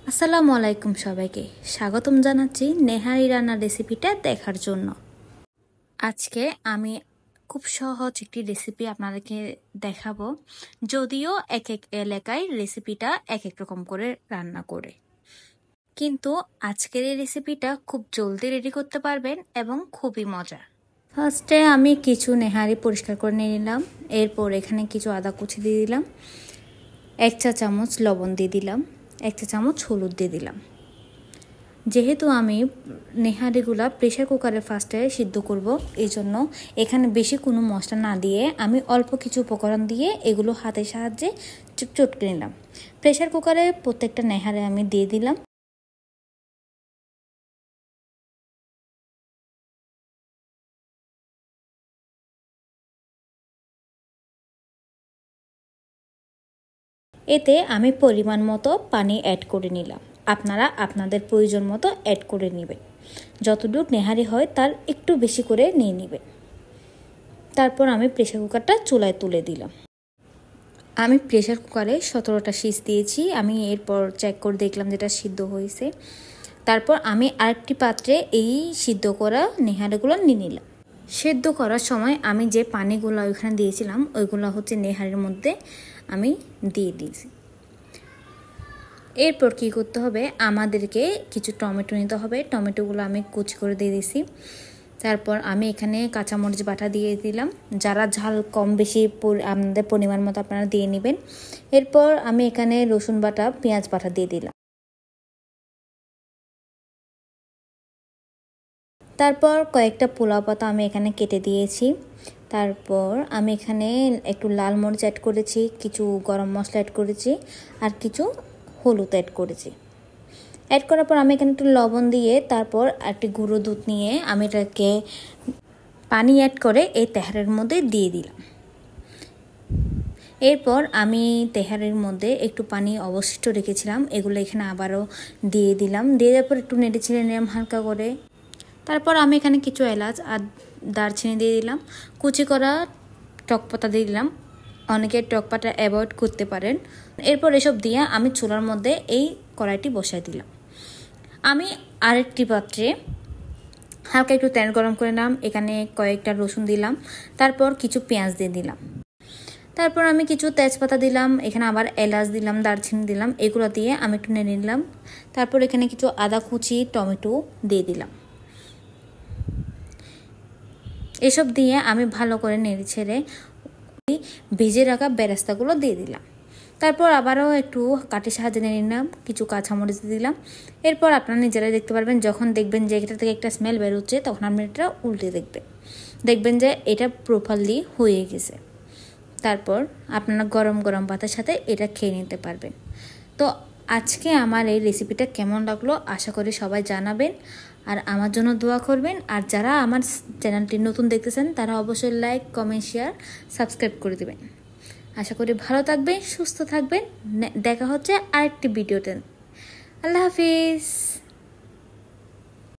আসসালামু আলাইকুম সবাইকে স্বাগতম জানাচ্ছি নেহারি রান্নার রেসিপিটা দেখার জন্য। আজকে আমি খুব সহজ একটি রেসিপি আপনাদেরকে দেখাবো, যদিও এক এক এলাকায় রেসিপিটা এক এক রকম করে রান্না করে, কিন্তু আজকের এই রেসিপিটা খুব জলদি রেডি করতে পারবেন এবং খুবই মজার। ফার্স্টে আমি কিছু নেহারি পরিষ্কার করে নিয়ে নিলাম। এরপর এখানে কিছু আদা কুচি দিয়ে দিলাম, 1 চা চামচ লবণ দিয়ে দিলাম, 1 চা চামচ হলুদ দিয়ে দিলাম। যেহেতু আমি নেহারিগুলা প্রেশার কুকারে ফার্স্টে সিদ্ধ করব, এই জন্য এখানে বেশি কোনো মশলা না দিয়ে আমি অল্প কিছু উপকরণ দিয়ে এগুলো হাতের সাহায্যে চটকে নিলাম। প্রেশার কুকারে প্রত্যেকটা নেহারি আমি দিয়ে দিলাম। এতে আমি পরিমাণ মতো পানি অ্যাড করে নিলাম। আপনারা আপনাদের প্রয়োজন মতো অ্যাড করে নেবেন, যতটুকু নেহারি হয় তার একটু বেশি করে নিয়ে নেবেন। তারপর আমি প্রেশার কুকারটা চুলায় তুলে দিলাম। আমি প্রেশার কুকারে 17টা সিজ দিয়েছি। আমি এরপর চেক করে দেখলাম যেটা সিদ্ধ হয়েছে। তারপর আমি আরেকটি পাত্রে এই সিদ্ধ করা নেহারিগুলো নিয়ে নিলাম। সেদ্ধ করার সময় আমি যে পানিগুলো ওইখানে দিয়েছিলাম ওইগুলো হচ্ছে নেহারির মধ্যে আমি দিয়ে দিয়েছি। এরপর কি করতে হবে, আমাদেরকে কিছু টমেটো নিতে হবে। টমেটোগুলো আমি কুচি করে দিয়ে দিয়েছি। তারপর আমি এখানে কাঁচামরিচ বাটা দিয়ে দিলাম। যারা ঝাল কম বেশি আপনাদের পরিমাণ মতো আপনারা দিয়ে নেবেন। এরপর আমি এখানে রসুন বাটা, পেঁয়াজ বাটা দিয়ে দিলাম। তারপর কয়েকটা পোলাও পাতা আমি এখানে কেটে দিয়েছি। তারপর আমি এখানে একটু লাল মরিচ অ্যাড করেছি, কিছু গরম মশলা অ্যাড করেছি, আর কিছু হলুদ অ্যাড করেছি। অ্যাড করার পর আমি এখানে একটু লবণ দিয়ে তারপর একটি গুঁড়ো দুধ নিয়ে আমি এটাকে পানি অ্যাড করে এই তেহারের মধ্যে দিয়ে দিলাম। এরপর আমি তেহারের মধ্যে একটু পানি অবশিষ্ট রেখেছিলাম, এগুলো এখানে আবারও দিয়ে দিলাম। দিয়ে দেওয়ার পর একটু নেড়ে ছেড়ে নিলাম হালকা করে। তারপর আমি এখানে কিছু এলাচ আর দারচিনি দিয়ে দিলাম, কুচি করা টক পাতা দিয়ে দিলাম। অনেকে টক পাতা অ্যাভয়েড করতে পারেন। এরপর এসব দিয়ে আমি চুলার মধ্যে এই কড়াইটি বসাই দিলাম। আমি আরেকটি পাত্রে হালকা একটু তেল গরম করে নিলাম, এখানে কয়েকটা রসুন দিলাম, তারপর কিছু পেঁয়াজ দিয়ে দিলাম। তারপর আমি কিছু তেজপাতা দিলাম, এখানে আবার এলাচ দিলাম, দারচিনি দিলাম। এগুলো দিয়ে আমি একটু নেড়ে নিলাম। তারপর এখানে কিছু আদা কুচি, টমেটো দিয়ে দিলাম। এসব দিয়ে আমি ভালো করে নেড়ে ছেড়ে ভেজে রাখা বেরেস্তাগুলো দিয়ে দিলাম। তারপর আবারও একটু কাঠের সাহায্যে নিয়ে নিলাম, কিছু কাঁচামরিচ দিয়ে দিলাম। এরপর আপনারা নিজেরাই দেখতে পারবেন, যখন দেখবেন যে এটা থেকে একটা স্মেল বেরোচ্ছে তখন আপনি এটা উল্টে দেখবেন যে এটা প্রপারলি হয়ে গেছে। তারপর আপনারা গরম গরম ভাতের সাথে এটা খেয়ে নিতে পারবেন। তো আজকে আমার এই রেসিপিটা কেমন লাগলো আশা করি সবাই জানাবেন, আর আমার জন্য দোয়া করবেন। আর যারা আমার চ্যানেলটি নতুন দেখতেছেন তারা অবশ্যই লাইক, কমেন্ট, শেয়ার, সাবস্ক্রাইব করে দেবেন। আশা করি ভালো থাকবেন, সুস্থ থাকবেন। দেখা হচ্ছে আরেকটি ভিডিওতে। আল্লাহ হাফিজ।